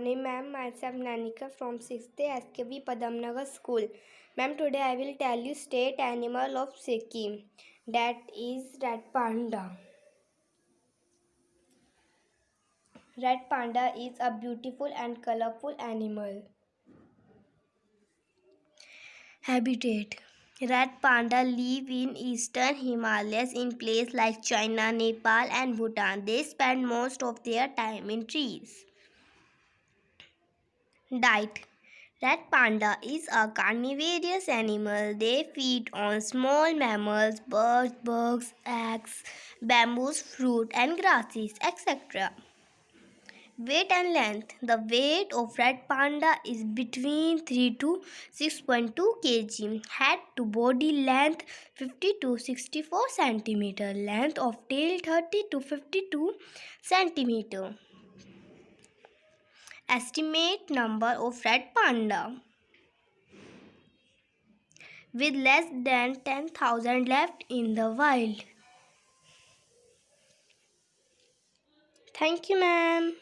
morning, ma'am. Myself Nainika from 6th SKV Padamnagar School. Ma'am, today I will tell you state animal of Sikkim. That is red panda. Red panda is a beautiful and colorful animal. Habitat. Red panda live in eastern Himalayas in places like China, Nepal and Bhutan. They spend most of their time in trees. Diet. Red panda is a carnivorous animal. They feed on small mammals, birds, bugs, eggs, bamboos, fruit and grasses, etc. Weight and length. The weight of red panda is between 3 to 6.2 kg. Head to body length 50 to 64 cm. Length of tail 30 to 52 cm. Estimate number of red panda. With less than 10,000 left in the wild. Thank you, ma'am.